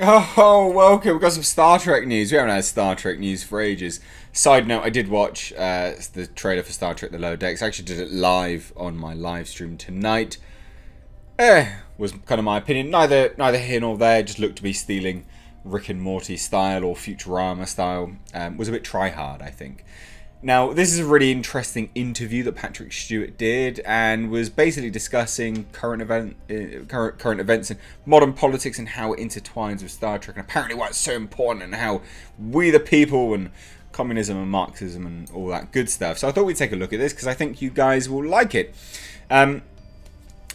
Oh, welcome. We've got some Star Trek news. We haven't had Star Trek news for ages. Side note, I did watch the trailer for Star Trek The Lower Decks. I actually did it live on my live stream tonight. Was kind of my opinion. Neither here nor there. Just looked to be stealing Rick and Morty style or Futurama style. Was a bit try-hard, I think. Now, this is a really interesting interview that Patrick Stewart did, and was basically discussing current events and modern politics and how it intertwines with Star Trek, and apparently why it's so important, and how we the people and communism and Marxism and all that good stuff. So I thought we'd take a look at this because I think you guys will like it, and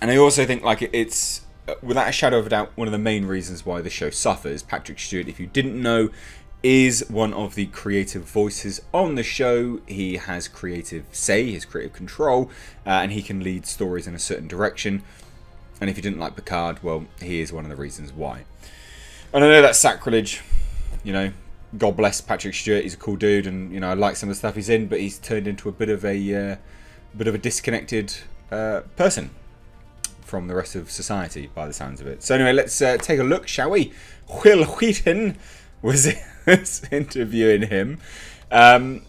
I also think it's without a shadow of a doubt one of the main reasons why the show suffers. Patrick Stewart, if you didn't know, is one of the creative voices on the show. He has creative say, he has creative control, and he can lead stories in a certain direction. And if you didn't like Picard, well, he is one of the reasons why. And I know that's sacrilege, you know. God bless Patrick Stewart. He's a cool dude, and you know I like some of the stuff he's in, but he's turned into a bit of a disconnected person from the rest of society, by the sounds of it. So anyway, let's take a look, shall we? Will Wheaton was interviewing him, and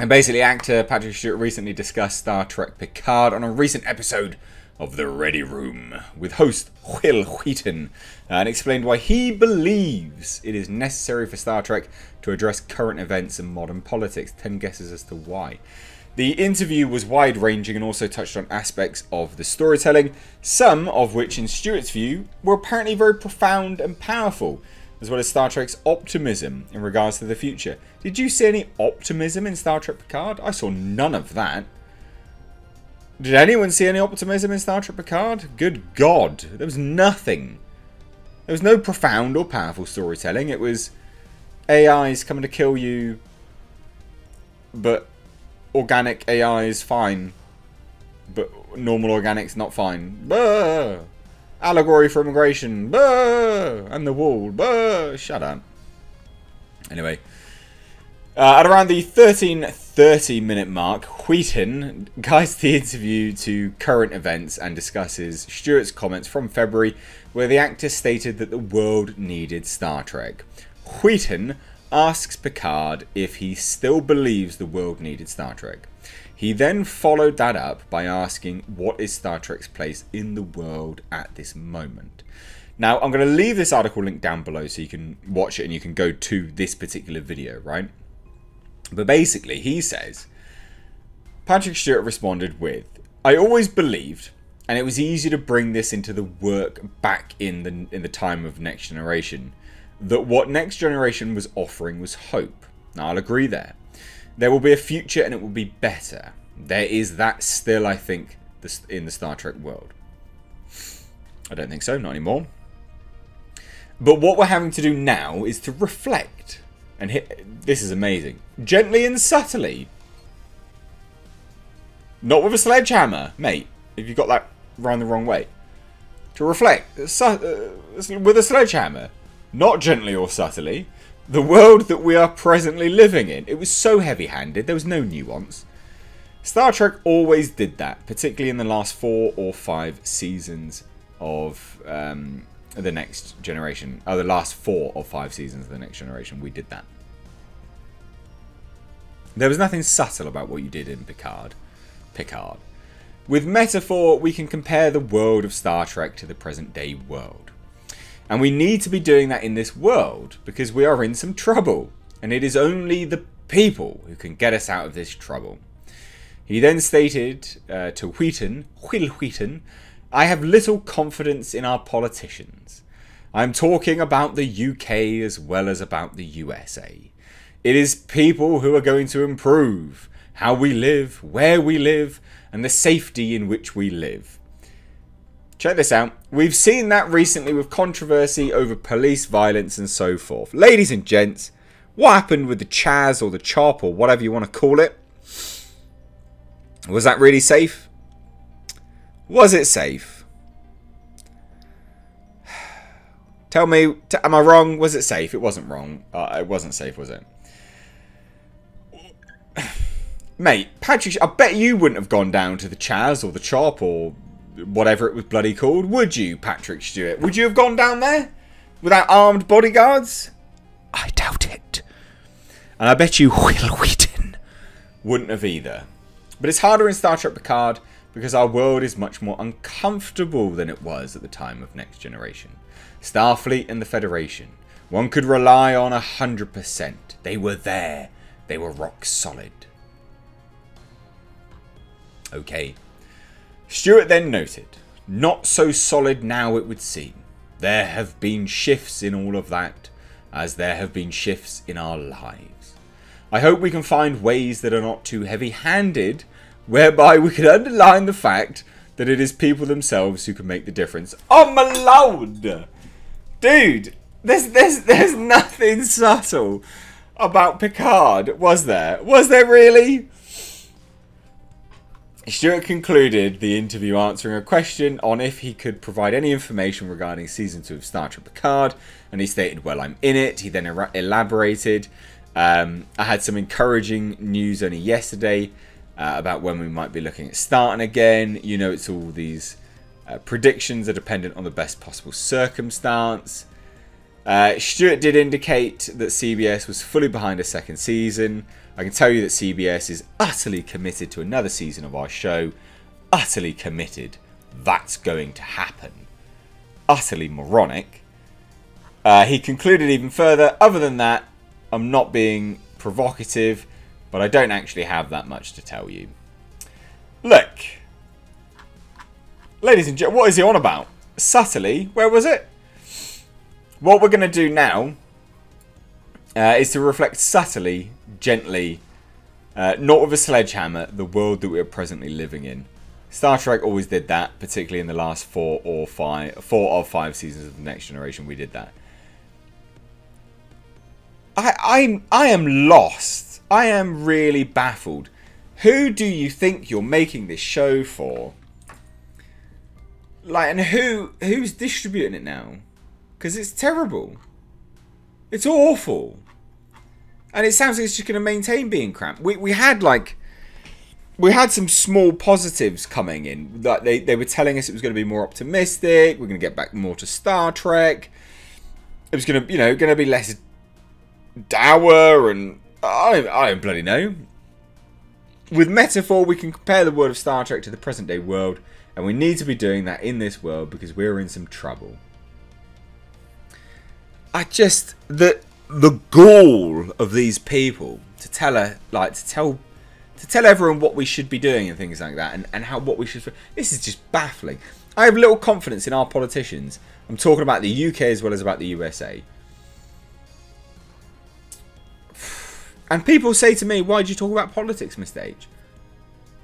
basically actor Patrick Stewart recently discussed Star Trek Picard on a recent episode of The Ready Room with host Will Wheaton, and explained why he believes it is necessary for Star Trek to address current events and modern politics. 10 guesses as to why. The interview was wide-ranging and also touched on aspects of the storytelling, some of which in Stewart's view were apparently very profound and powerful, as well as Star Trek's optimism in regards to the future. Did you see any optimism in Star Trek Picard? I saw none of that. Did anyone see any optimism in Star Trek Picard? Good God, there was nothing. There was no profound or powerful storytelling. It was AIs coming to kill you, but organic AIs fine, but normal organics not fine. Bah! Allegory for immigration, bah! And the wall, bah! Shut up. Anyway, at around the 13:30-minute mark, Wheaton guides the interview to current events and discusses Stewart's comments from February, where the actor stated that the world needed Star Trek. Wheaton asks Picard if he still believes the world needed Star Trek. He then followed that up by asking what is Star Trek's place in the world at this moment. Now, I'm going to leave this article link down below so you can watch it and you can go to this particular video, right? But basically, he says, Patrick Stewart responded with, I always believed, and it was easy to bring this into the work back in the time of Next Generation, that what Next Generation was offering was hope. Now, I'll agree there. There will be a future and it will be better. There is that still, I think, in the Star Trek world. I don't think so, not anymore. But what we're having to do now is to reflect. And this is amazing. Gently and subtly. Not with a sledgehammer, mate. If you got that round the wrong way. To reflect with a sledgehammer. Not gently or subtly. The world that we are presently living in. It was so heavy-handed, there was no nuance. Star Trek always did that, particularly in the last 4 or 5 seasons of the Next Generation. The last 4 or 5 seasons of the Next Generation, we did that. There was nothing subtle about what you did in Picard. With metaphor, we can compare the world of Star Trek to the present-day world. And we need to be doing that in this world because we are in some trouble. And it is only the people who can get us out of this trouble. He then stated to Will Wheaton, I have little confidence in our politicians. I'm talking about the UK as well as about the USA. It is people who are going to improve how we live, where we live, and the safety in which we live. Check this out. We've seen that recently with controversy over police violence and so forth. Ladies and gents, what happened with the Chaz or the Chop or whatever you want to call it? Was that really safe? Was it safe? Tell me, am I wrong? Was it safe? It wasn't wrong. It wasn't safe, was it? Mate, Patrick, I bet you wouldn't have gone down to the Chaz or the Chop or whatever it was bloody called, would you, Patrick Stewart? Would you have gone down there? Without armed bodyguards? I doubt it. And I bet you Will Wheaton wouldn't have either. But it's harder in Star Trek Picard because our world is much more uncomfortable than it was at the time of Next Generation. Starfleet and the Federation, one could rely on 100%. They were there. They were rock solid. Okay. Stewart then noted, not so solid now it would seem. There have been shifts in all of that, as there have been shifts in our lives. I hope we can find ways that are not too heavy-handed, whereby we can underline the fact that it is people themselves who can make the difference. Oh my lord! Dude, there's nothing subtle about Picard, was there? Was there really? Stewart concluded the interview answering a question on if he could provide any information regarding Season 2 of Star Trek Picard, and he stated, well, I'm in it. He then elaborated. I had some encouraging news only yesterday about when we might be looking at starting again. You know, it's all these predictions are dependent on the best possible circumstance. Stewart did indicate that CBS was fully behind a second season. I can tell you that CBS is utterly committed to another season of our show. Utterly committed. That's going to happen. Utterly moronic. He concluded even further, other than that, I'm not being provocative, but I don't actually have that much to tell you. Look. Ladies and gentlemen, what is he on about? Subtly? Where was it? What we're going to do now is to reflect subtly, gently, not with a sledgehammer, the world that we are presently living in. Star Trek always did that, particularly in the last 4 of 5 seasons of the Next Generation. We did that. I am lost. I am really baffled. Who do you think you're making this show for? Like, and who's distributing it now? Because it's terrible. It's awful. And it sounds like it's just going to maintain being crap. We had some small positives coming in. Like they were telling us it was going to be more optimistic. We're going to get back more to Star Trek. It was going to, going to be less dour, and I don't bloody know. With metaphor, we can compare the world of Star Trek to the present day world, and we need to be doing that in this world because we're in some trouble. The gall of these people to tell everyone what we should be doing and things like that, and what we should. This is just baffling. I have little confidence in our politicians. I'm talking about the UK as well as about the USA. And people say to me, why do you talk about politics, Mr. H?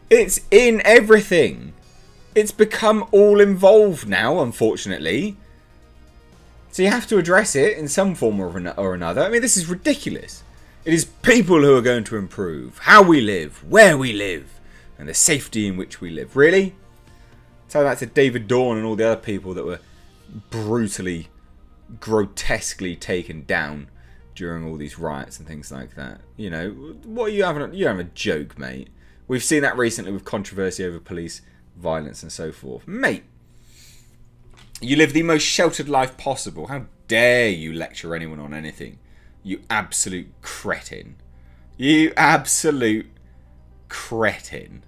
It's in everything. It's become all involved now, unfortunately. So you have to address it in some form or another. I mean, this is ridiculous. It is people who are going to improve how we live, where we live, and the safety in which we live. Really? Tell that to David Dawn and all the other people that were brutally, grotesquely taken down during all these riots and things like that. You know, what are you having? You're having a joke, mate. We've seen that recently with controversy over police violence and so forth. Mate, you live the most sheltered life possible. How dare you lecture anyone on anything? You absolute cretin. You absolute cretin.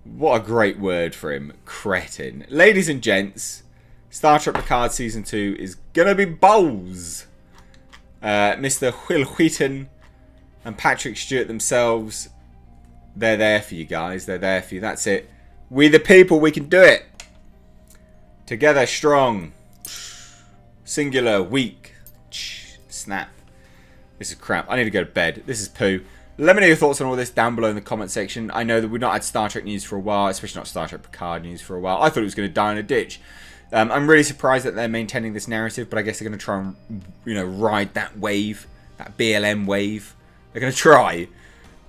What a great word for him. Cretin. Ladies and gents, Star Trek Picard Season 2 is gonna be balls. Mr. Will Wheaton and Patrick Stewart themselves, they're there for you guys. They're there for you. That's it. We the people, we can do it. Together, strong. Singular, weak. Snap. This is crap. I need to go to bed. This is poo. Let me know your thoughts on all this down below in the comment section. I know that we've not had Star Trek news for a while, especially not Star Trek Picard news for a while. I thought it was going to die in a ditch. I'm really surprised that they're maintaining this narrative, but I guess they're going to try and, ride that wave, that BLM wave. They're going to try.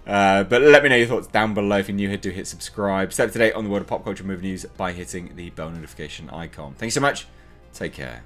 But let me know your thoughts down below. If you're new here, do hit subscribe. Stay up to date on the world of pop culture movie news by hitting the bell notification icon. Thanks so much. Take care.